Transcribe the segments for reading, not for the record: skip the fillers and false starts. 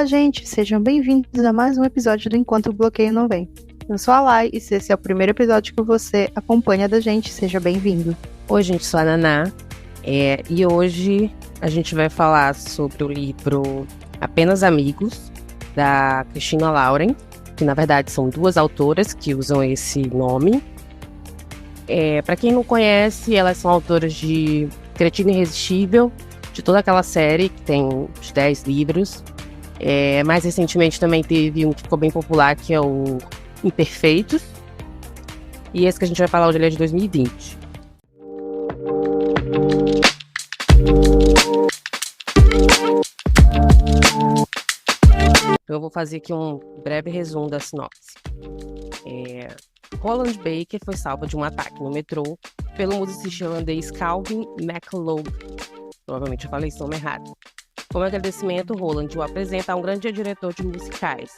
Olá, gente! Sejam bem-vindos a mais um episódio do Enquanto o Bloqueio Não Vem. Eu sou a Lai e se esse é o primeiro episódio que você acompanha da gente, seja bem-vindo. Oi, gente, sou a Naná e hoje a gente vai falar sobre o livro Apenas Amigos, da Christina Lauren, que na verdade são duas autoras que usam esse nome. Para quem não conhece, elas são autoras de Cretino Irresistível, de toda aquela série que tem uns 10 livros. Mais recentemente também teve um que ficou bem popular, que é o Imperfeitos. E esse que a gente vai falar hoje é de 2020. Eu vou fazer aqui um breve resumo da sinopse. Roland Baker foi salvo de um ataque no metrô pelo musicista irlandês Calvin MacLeod. Provavelmente eu falei esse nome errado. Como agradecimento, Roland o apresenta a um grande diretor de musicais.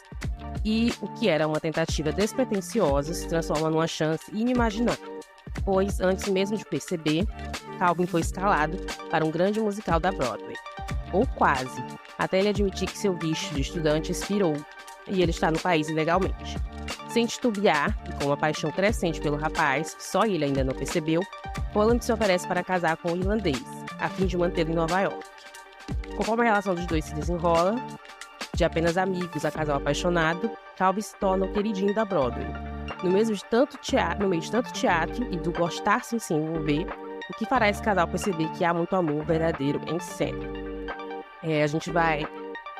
E o que era uma tentativa despretensiosa se transforma numa chance inimaginável. Pois, antes mesmo de perceber, Calvin foi escalado para um grande musical da Broadway. Ou quase, até ele admitir que seu visto de estudante expirou e ele está no país ilegalmente. Sem titubear, e com uma paixão crescente pelo rapaz, que só ele ainda não percebeu, Roland se oferece para casar com o irlandês, a fim de mantê-lo em Nova York. Conforme a relação dos dois se desenrola, de apenas amigos a casal apaixonado, Calvin se torna o queridinho da Broadway. No meio de tanto teatro e do gostar-se em se envolver, o que fará esse casal perceber que há muito amor verdadeiro em cena. A gente vai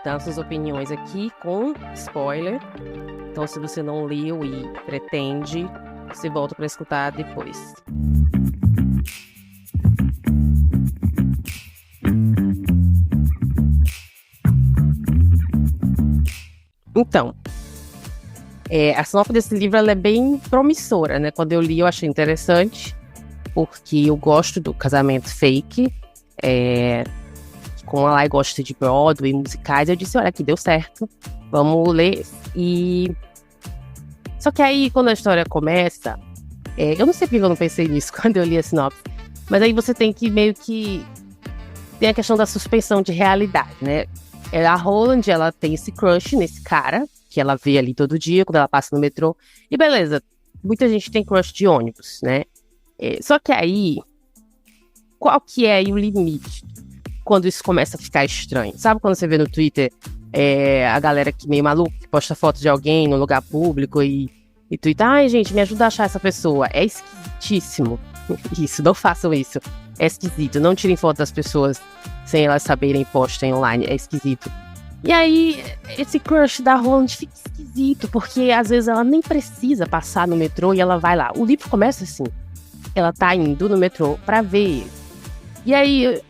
dar suas opiniões aqui com spoiler. Então, se você não leu e pretende, você volta para escutar depois. Então, a sinopse desse livro ela é bem promissora, né? Quando eu li, eu achei interessante, porque eu gosto do casamento fake. Como a Lai gosta de Broadway, musicais, eu disse, olha, aqui deu certo, vamos ler. Só que aí, quando a história começa, eu não sei porque eu não pensei nisso quando eu li a sinopse, mas aí você tem que meio que... Tem a questão da suspensão de realidade, né? A Roland, ela tem esse crush nesse cara, que ela vê ali todo dia, quando ela passa no metrô. E beleza, muita gente tem crush de ônibus, né? Só que aí, qual que é aí o limite? Quando isso começa a ficar estranho. Sabe quando você vê no Twitter a galera que meio maluca, que posta foto de alguém no lugar público e twitta, ai gente, me ajuda a achar essa pessoa. É esquisitíssimo. Isso, não façam isso. É esquisito. Não tirem foto das pessoas sem elas saberem e postem online. É esquisito. E aí, esse crush da Roland fica esquisito, porque às vezes ela nem precisa passar no metrô e ela vai lá. O livro começa assim. Ela tá indo no metrô pra ver ele. E aí,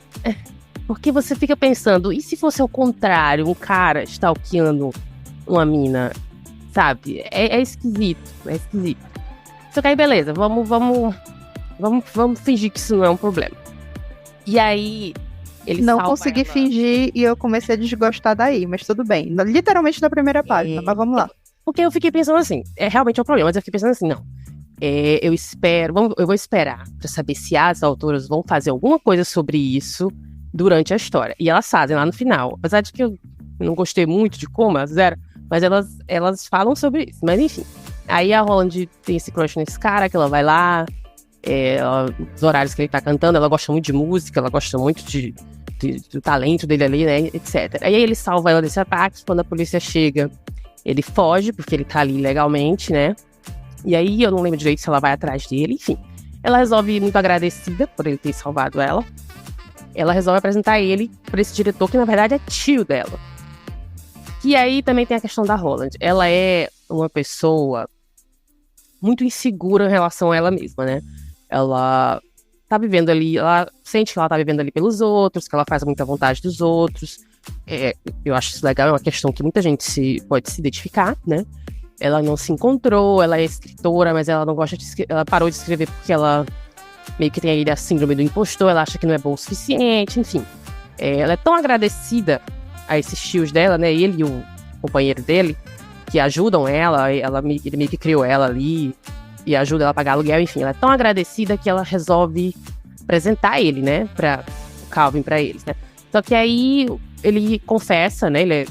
porque você fica pensando, e se fosse ao contrário, um cara stalkeando uma mina, sabe? É esquisito, é esquisito. Só que aí, beleza, vamos fingir que isso não é um problema. E aí, ele não consegui fingir e eu comecei a desgostar daí, mas tudo bem. Literalmente na primeira página, mas vamos lá. Porque eu fiquei pensando assim, realmente é um problema, mas eu fiquei pensando assim, não. Eu vou esperar pra saber se as autoras vão fazer alguma coisa sobre isso durante a história. E elas fazem lá no final. Apesar de que eu não gostei muito de como elas fizeram, mas elas falam sobre isso. Mas enfim. Aí a Roland tem esse crush nesse cara, que ela vai lá, os horários que ele tá cantando, ela gosta muito de música, ela gosta muito do talento dele ali, né, etc. Aí ele salva ela desse ataque, quando a polícia chega, ele foge, porque ele tá ali ilegalmente, né. E aí eu não lembro direito se ela vai atrás dele, enfim. Ela resolve, muito agradecida por ele ter salvado ela, resolve apresentar ele para esse diretor, que na verdade é tio dela. E aí também tem a questão da Roland. Ela é uma pessoa muito insegura em relação a ela mesma, né? Ela tá vivendo ali, ela sente que ela tá vivendo ali pelos outros, que ela faz muita vontade dos outros. Eu acho isso legal, é uma questão que muita gente pode se identificar, né? Ela não se encontrou, ela é escritora, mas ela não gosta de escrever, ela parou de escrever porque ela meio que tem aí a síndrome do impostor, ela acha que não é bom o suficiente, enfim. Ela é tão agradecida a esses tios dela, né, ele e o companheiro dele, que ajudam ela, ele meio que criou ela ali, e ajuda ela a pagar aluguel, enfim. Ela é tão agradecida que ela resolve apresentar ele, né, o Calvin pra eles, né. Só que aí ele confessa, né, ele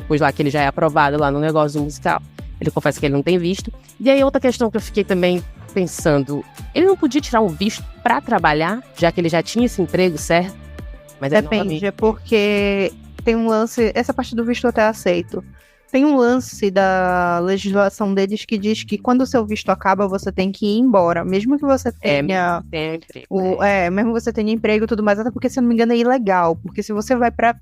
depois lá que ele já é aprovado lá no negócio musical. Ele confessa que ele não tem visto. E aí outra questão que eu fiquei também pensando, ele não podia tirar um visto pra trabalhar, já que ele já tinha esse emprego, certo? Mas Depende, é porque tem um lance, essa parte do visto eu até aceito. Tem um lance da legislação deles que diz que quando o seu visto acaba, você tem que ir embora, mesmo que você tenha emprego, mesmo que você tenha emprego e tudo mais, até porque, se eu não me engano, é ilegal, porque se você vai pra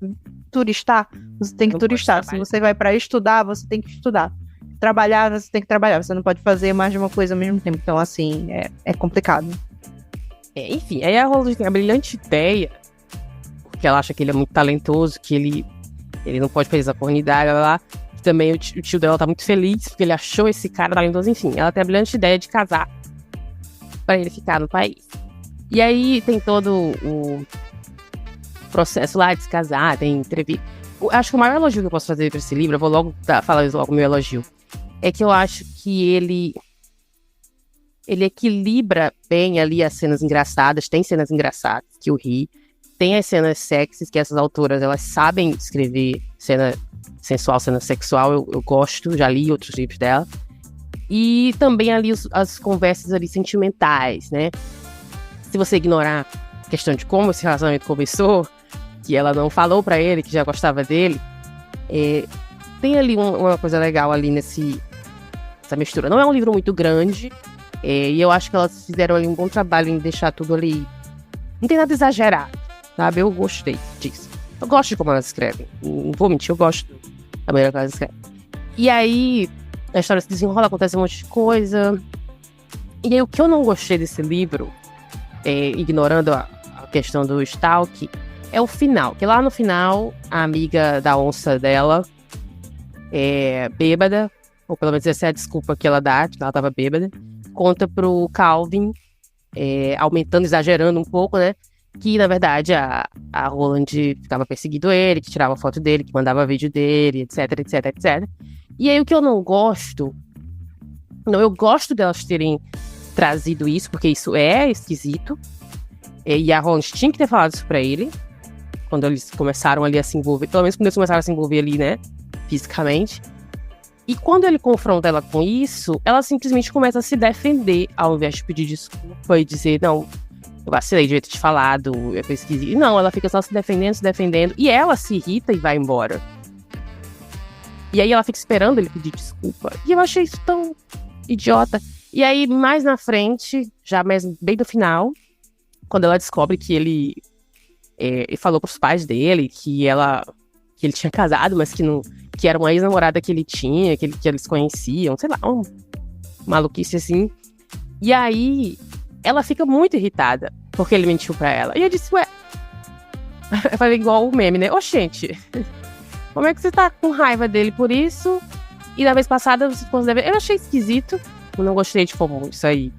turistar, você tem que turistar, se você vai pra estudar, você tem que estudar. Trabalhar, você tem que trabalhar, você não pode fazer mais de uma coisa ao mesmo tempo, então assim, é complicado. Enfim, aí a Rose tem a brilhante ideia, porque ela acha que ele é muito talentoso, que ele não pode fazer essa oportunidade, lá. Também o tio dela tá muito feliz, porque ele achou esse cara talentoso, enfim. Ela tem a brilhante ideia de casar pra ele ficar no país. E aí tem todo o processo lá de se casar, tem entrevista. Acho que o maior elogio que eu posso fazer pra esse livro, eu vou logo falar logo o meu elogio, é que eu acho que ele equilibra bem ali as cenas engraçadas, tem cenas engraçadas que eu ri, tem as cenas sexys, que essas autoras, elas sabem escrever cena sensual, cena sexual, eu gosto, já li outros livros dela. E também ali as conversas ali sentimentais, né? Se você ignorar a questão de como esse relacionamento começou, que ela não falou pra ele que já gostava dele, tem ali uma coisa legal ali nessa mistura. Não é um livro muito grande, e eu acho que elas fizeram ali um bom trabalho em deixar tudo ali. Não tem nada exagerado, sabe? Eu gostei disso. Eu gosto de como elas escrevem. Não vou mentir, eu gosto da maneira que elas escrevem. E aí, a história se desenrola, acontece um monte de coisa. E aí, o que eu não gostei desse livro, ignorando a questão do stalk, é o final. Que lá no final, a amiga da onça dela é bêbada, ou pelo menos essa é a desculpa que ela dá, que ela tava bêbada, conta pro Calvin, aumentando, exagerando um pouco, né? Que, na verdade, a Roland ficava perseguindo ele, que tirava foto dele, que mandava vídeo dele, etc, etc, etc. E aí, o que eu não gosto... Não, eu gosto delas terem trazido isso, porque isso é esquisito. E a Roland tinha que ter falado isso pra ele, quando eles começaram ali a se envolver, pelo menos quando eles começaram a se envolver ali, né, fisicamente. E quando ele confronta ela com isso, ela simplesmente começa a se defender, ao invés de pedir desculpa e dizer, não... Eu vacilei, devia ter te falado, eu pesquisei. Não, ela fica só se defendendo. E ela se irrita e vai embora. E aí ela fica esperando ele pedir desculpa. E eu achei isso tão idiota. E aí, mais na frente, já mesmo bem no final, quando ela descobre que ele falou pros pais dele que ele tinha casado, mas que era uma ex-namorada que ele tinha, que eles conheciam, sei lá, uma maluquice assim. E aí... ela fica muito irritada, porque ele mentiu pra ela. E eu disse, eu falei igual o meme, né? Gente, como é que você tá com raiva dele por isso? E na vez passada você ficou... Eu achei esquisito, eu não gostei de como isso aí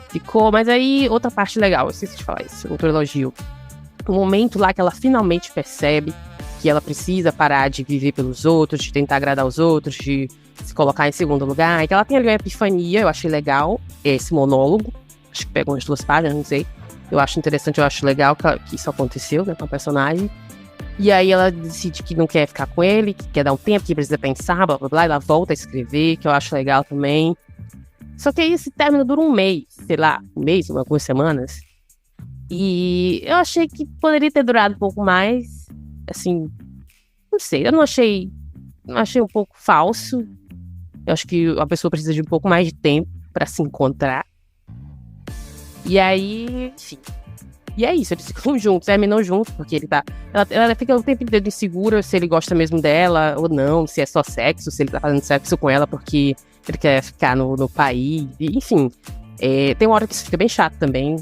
ficou. Mas aí, outra parte legal, eu esqueci de falar isso, outro elogio. O momento lá que ela finalmente percebe que ela precisa parar de viver pelos outros, de tentar agradar os outros, de se colocar em segundo lugar. E que ela tem ali uma epifania, eu achei legal, esse monólogo. Acho que pegou umas 2 páginas, não sei. Eu acho interessante, eu acho legal que isso aconteceu, né, com a personagem. E aí ela decide que não quer ficar com ele, que quer dar um tempo, que precisa pensar, blá, blá, blá. Ela volta a escrever, que eu acho legal também. Só que aí esse término dura um mês, sei lá, um mês, algumas semanas. E eu achei que poderia ter durado um pouco mais. Assim, não sei, eu não achei um pouco falso. Eu acho que a pessoa precisa de um pouco mais de tempo pra se encontrar. E aí, enfim. E é isso, eles ficam juntos, terminam juntos, porque ele tá... Ela fica o tempo inteiro insegura se ele gosta mesmo dela ou não, se é só sexo, se ele tá fazendo sexo com ela porque ele quer ficar no país, enfim. Tem uma hora que isso fica bem chato também.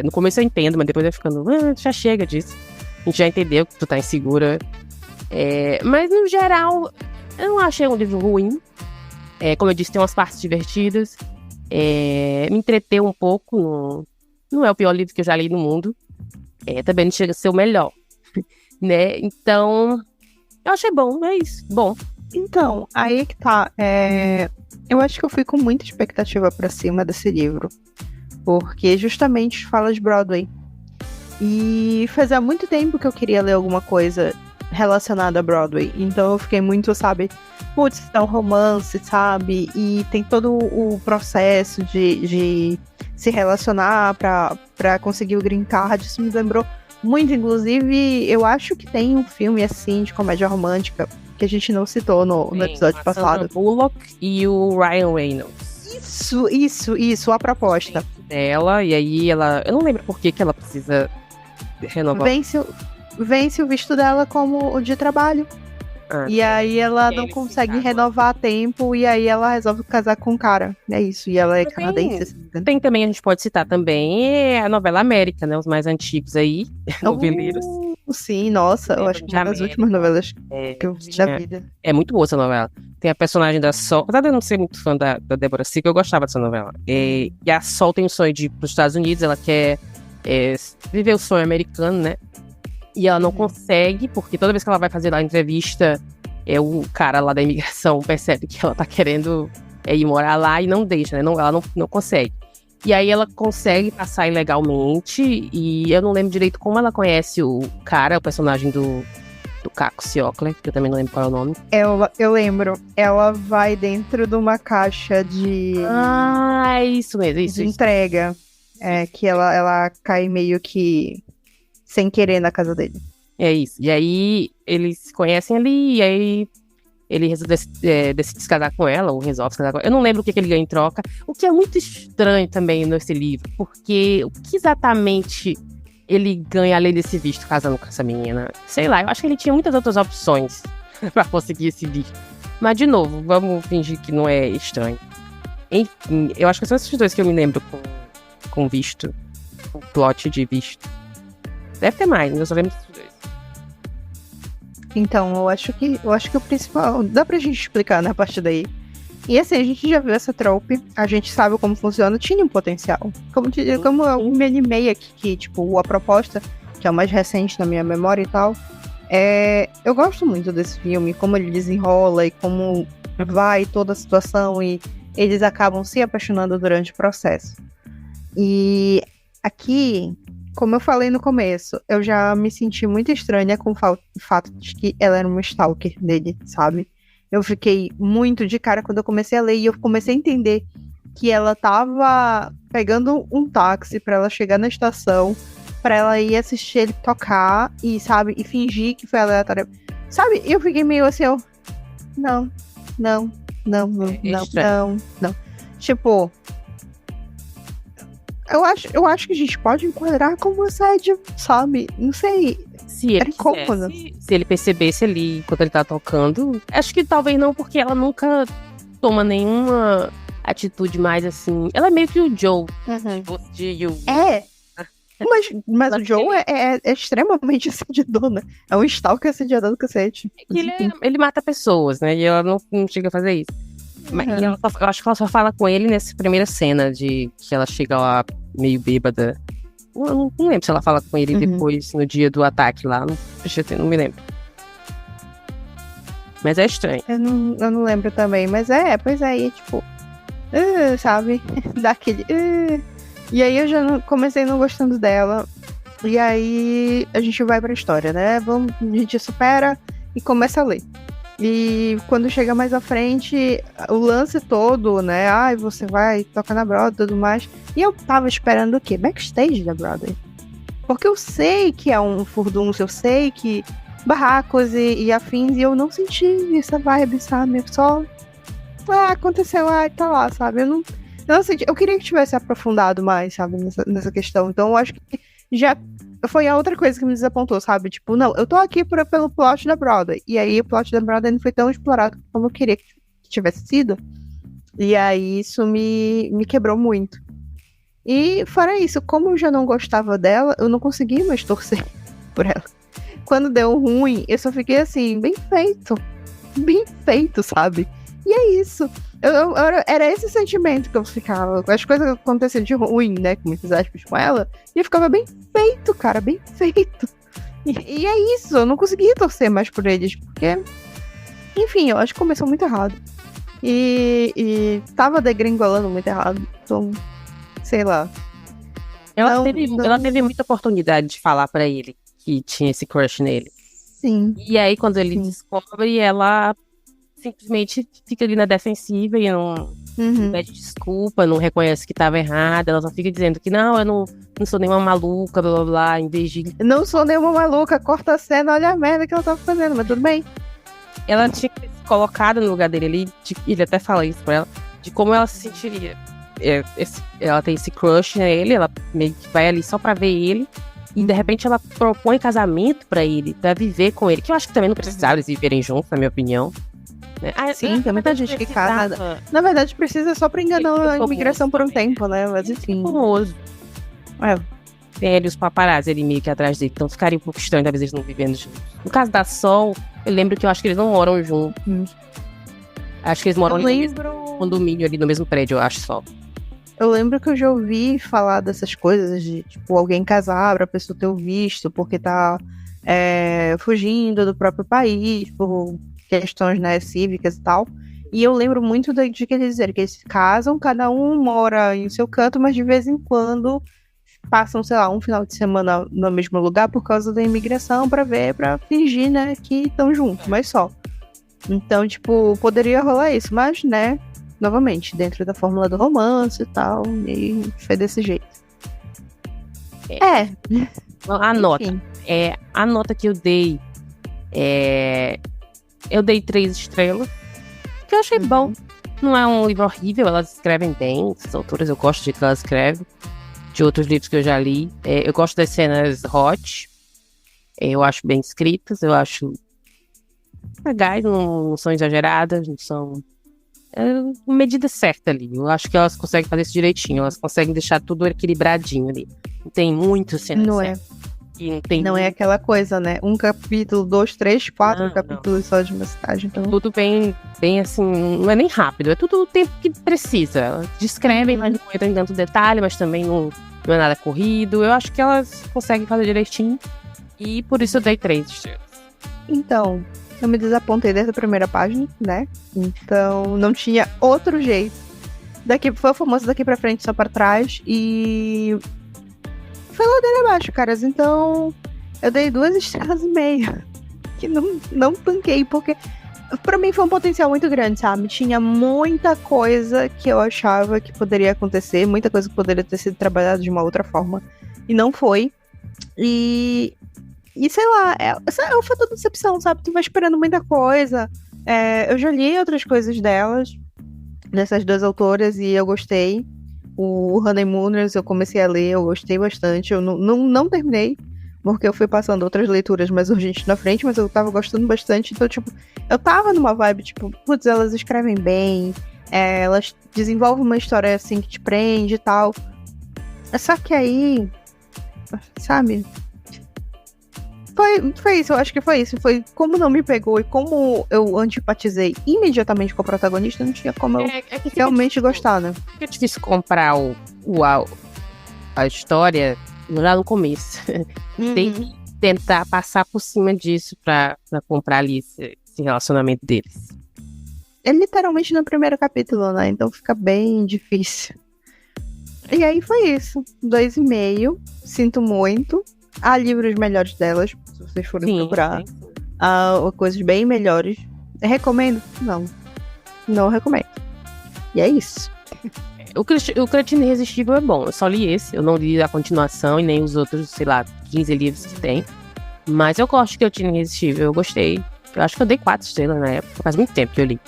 No começo eu entendo, mas depois vai ficando, já chega disso. A gente já entendeu que tu tá insegura. Mas no geral, eu não achei um livro ruim. Como eu disse, tem umas partes divertidas. Me entreteu um pouco. Não é o pior livro que eu já li no mundo. Também não chega a ser o melhor. Né? Então, eu achei bom, é isso. Bom. Então, aí é que tá. Eu acho que eu fui com muita expectativa pra cima desse livro. Porque justamente fala de Broadway. E fazia muito tempo que eu queria ler alguma coisa relacionado a Broadway. Então eu fiquei muito, sabe, putz, é um romance, sabe? E tem todo o processo de se relacionar pra conseguir o green card. Isso me lembrou muito, inclusive, eu acho que tem um filme assim de comédia romântica que a gente não citou no episódio a passado. Sandra Bullock e o Ryan Reynolds. Isso, a proposta. Dela, e aí ela... Eu não lembro por que ela precisa renovar. Vence o visto dela como o de trabalho. E aí ela não consegue renovar a tempo, e aí ela resolve casar com o cara. É isso, e ela é canadense. Tem também, a gente pode citar também a novela América, né? Os mais antigos aí, noveleiros. Sim, nossa, eu acho que é uma das últimas novelas que eu vi da vida. É muito boa essa novela. Tem a personagem da Sol, apesar de eu não ser muito fã da Débora Seco, eu gostava dessa novela. E a Sol tem o sonho de ir para os Estados Unidos, ela quer viver o sonho americano, né? E ela não consegue, porque toda vez que ela vai fazer lá a entrevista, o cara lá da imigração percebe que ela tá querendo ir morar lá e não deixa, né? Ela não consegue. E aí ela consegue passar ilegalmente, e eu não lembro direito como ela conhece o cara, o personagem do Caco Ciocler, que eu também não lembro qual é o nome. Eu lembro. Ela vai dentro de uma caixa de... Isso mesmo, isso. De entrega. Que ela cai meio que sem querer na casa dele. É isso. E aí eles se conhecem ali, e aí ele decide se casar com ela, ou resolve se casar com ela. Eu não lembro o que ele ganha em troca. O que é muito estranho também nesse livro, porque o que exatamente ele ganha além desse visto casando com essa menina? Sei lá, eu acho que ele tinha muitas outras opções pra conseguir esse visto. Mas, de novo, vamos fingir que não é estranho. Enfim, eu acho que são esses dois que eu me lembro com visto. Com plot de visto. Deve ter mais, mas eu só lembro desses dois. Então, eu acho que o principal... Dá pra gente explicar, né, a partir daí. E assim, a gente já viu essa trope, a gente sabe como funciona, tinha um potencial. Como eu me animei aqui, que, tipo, a proposta, que é o mais recente na minha memória e tal, eu gosto muito desse filme, como ele desenrola e como vai toda a situação, e eles acabam se apaixonando durante o processo. E aqui... Como eu falei no começo, eu já me senti muito estranha com o fato de que ela era uma stalker dele, sabe? Eu fiquei muito de cara quando eu comecei a ler, e eu comecei a entender que ela tava pegando um táxi pra ela chegar na estação, pra ela ir assistir ele tocar e, sabe, e fingir que foi aleatório. Sabe? E eu fiquei meio assim, não. Tipo... Eu acho que a gente pode enquadrar como assédio, sabe? Não sei. Se ele percebesse ali enquanto ele tá tocando, acho que talvez não, porque ela nunca toma nenhuma atitude mais assim. Ela é meio que o Joe. De You. Mas o Joe é extremamente assediador, né? É um stalker assediador do cacete. Ele mata pessoas, né? E ela não chega a fazer isso. Mas eu acho que ela só fala com ele nessa primeira cena de que ela chega lá meio bêbada. Eu não lembro se ela fala com ele depois, no dia do ataque lá. Não me lembro. Mas é estranho. Eu não lembro também, mas pois é, tipo... sabe? Daquele... E aí eu já comecei não gostando dela. E aí a gente vai pra história, né? A gente supera e começa a ler. E quando chega mais à frente, o lance todo, né? Você vai tocar na Broadway e tudo mais. E eu tava esperando o quê? Backstage da Broadway. Porque eu sei que é um furdunço, eu sei que barracos e afins, e eu não senti essa vibe, sabe? Só aconteceu, tá lá, sabe? Eu não senti. Eu queria que tivesse aprofundado mais, sabe? Nessa questão. Então eu acho que já foi a outra coisa que me desapontou, sabe? Tipo, não, eu tô aqui pelo plot da Broadway. E aí o plot da Broadway não foi tão explorado como eu queria que tivesse sido. E aí isso me quebrou muito. E fora isso, como eu já não gostava dela, eu não conseguia mais torcer por ela. Quando deu ruim, eu só fiquei assim, bem feito, sabe? E é isso. Era esse sentimento que eu ficava. As coisas que aconteciam de ruim, né? Com muitos aspas com ela. E eu ficava bem feito, cara. Bem feito. E é isso. Eu não conseguia torcer mais por eles. Porque... Enfim, eu acho que começou muito errado. E tava degringolando muito errado. Então... Sei lá. Ela teve muita oportunidade de falar pra ele que tinha esse crush nele. Sim. E aí, quando ele descobre, ela simplesmente fica ali na defensiva e não pede desculpa, não reconhece que estava errada. Ela só fica dizendo que não, eu não sou nenhuma maluca, blá blá blá, em vez de... Não sou nenhuma maluca, corta a cena, olha a merda que ela tava fazendo, mas tudo bem. Ela tinha que ser colocada no lugar dele ali, ele até fala isso pra ela, de como ela se sentiria. Ela tem esse crush nele, ela meio que vai ali só pra ver ele, e de repente ela propõe casamento pra ele, pra viver com ele, que eu acho que também não precisava eles viverem juntos, na minha opinião. Sim, tem muita gente que casa. Na verdade, precisa só pra enganar a imigração por um tempo, né? Mas enfim. Famoso. Tem ali os paparazzi ali meio que atrás dele, então ficaria um pouco estranho, talvez eles não vivendo juntos. No caso da Sol, eu lembro que eu acho que eles não moram juntos. Acho que eles moram no condomínio ali no mesmo prédio, eu acho só. Eu lembro que eu já ouvi falar dessas coisas de, tipo, alguém casar pra pessoa ter o visto, porque tá fugindo do próprio país, por questões, né, cívicas e tal. E eu lembro muito de que eles dizeram que eles se casam, cada um mora em seu canto, mas de vez em quando passam, sei lá, um final de semana no mesmo lugar por causa da imigração, pra fingir, né, que estão juntos, mas só. Então, tipo, poderia rolar isso, mas, né, novamente, dentro da fórmula do romance e tal, e foi desse jeito. A nota. A nota que eu dei eu dei 3 estrelas, que eu achei bom. Não é um livro horrível, elas escrevem bem, essas autoras eu gosto de que elas escrevem, de outros livros que eu já li. Eu gosto das cenas hot, eu acho bem escritas, eu acho legais, não são exageradas, não são... medida certa ali. Eu acho que elas conseguem fazer isso direitinho, elas conseguem deixar tudo equilibradinho ali. Não tem muito cenas certas. Não é aquela coisa, né? Um capítulo, 2, 3, 4 capítulos só de uma cidade. Então... Tudo bem assim, não é nem rápido, é tudo o tempo que precisa. Elas descrevem, mas não entram em tanto detalhe, mas também não é nada corrido. Eu acho que elas conseguem fazer direitinho. E por isso eu dei 3 estrelas. Então, eu me desapontei desde a primeira página, né? Então, não tinha outro jeito. Foi o famoso daqui pra frente, só pra trás. E... foi ladeira abaixo, caras. Então, eu dei 2,5 estrelas. Que não tanquei, porque pra mim foi um potencial muito grande, sabe? Tinha muita coisa que eu achava que poderia acontecer, muita coisa que poderia ter sido trabalhada de uma outra forma. E não foi. E sei lá, é um fator de decepção, sabe? Tu vai esperando muita coisa. Eu já li outras coisas dessas 2 autoras, e eu gostei. O Honeymooners eu comecei a ler, eu gostei bastante. Eu não terminei, porque eu fui passando outras leituras mais urgentes na frente, mas eu tava gostando bastante. Então, tipo, eu tava numa vibe, tipo, putz, elas escrevem bem, elas desenvolvem uma história assim que te prende e tal. Só que aí, sabe? Foi isso, eu acho que foi isso. Foi como não me pegou e como eu antipatizei imediatamente com a protagonista, não tinha como eu realmente gostar, né? É difícil comprar a história lá no começo. Tem que tentar passar por cima disso pra comprar ali esse relacionamento deles. É literalmente no primeiro capítulo, né? Então fica bem difícil. E aí foi isso. 2,5. Sinto muito. Há livros melhores delas, se vocês forem procurar. Há coisas bem melhores. Recomendo? Não recomendo. E é isso. O Cretina Irresistível é bom. Eu só li esse. Eu não li a continuação e nem os outros, sei lá, 15 livros que tem. Mas eu gosto de Cretina Irresistível. Eu gostei. Eu acho que eu dei 4 estrelas na época. Faz muito tempo que eu li.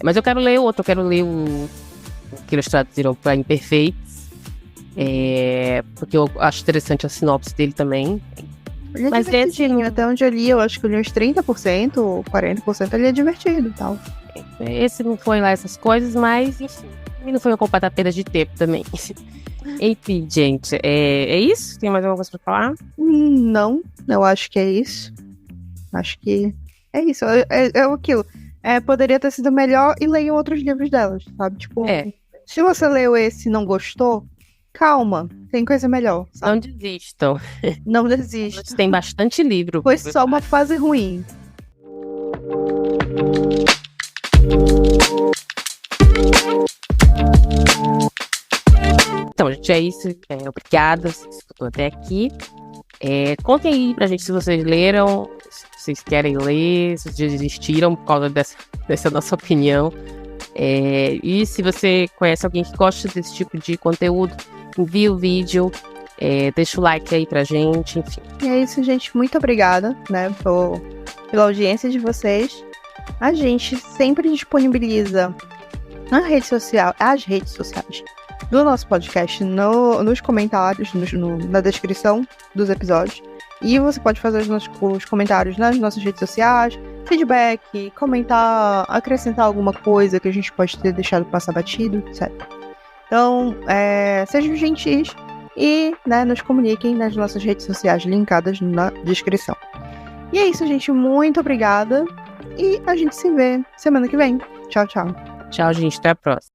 Mas eu quero ler outro. Eu quero ler o que eles traduziram para Imperfeitos. Porque eu acho interessante a sinopse dele também. Ele mas até onde eu li, eu acho que eu li uns 30% ou 40%, ele é divertido e tal. Esse não foi lá essas coisas, mas enfim, não foi uma completa perda de tempo também. Enfim, gente, é isso? Tem mais alguma coisa pra falar? Não, eu acho que é isso. Acho que é isso. É aquilo. Poderia ter sido melhor e leiam outros livros delas, sabe? Tipo, se você leu esse e não gostou, calma, tem coisa melhor, sabe? Não desistam. Não desistam. Tem bastante livro. Foi só uma fase ruim. Então, gente, é isso. Obrigada, se escutou até aqui. Contem aí pra gente se vocês leram, se vocês querem ler, se vocês desistiram por causa dessa nossa opinião. E se você conhece alguém que gosta desse tipo de conteúdo, envia o vídeo, deixa o like aí pra gente, enfim. E é isso, gente. Muito obrigada, né, pela audiência de vocês. A gente sempre disponibiliza as redes sociais do nosso podcast nos comentários, na descrição dos episódios. E você pode fazer os comentários nas nossas redes sociais, feedback, comentar, acrescentar alguma coisa que a gente pode ter deixado passar batido, etc. Então, sejam gentis e, né, nos comuniquem nas nossas redes sociais linkadas na descrição. E é isso, gente. Muito obrigada. E a gente se vê semana que vem. Tchau, tchau. Tchau, gente. Até a próxima.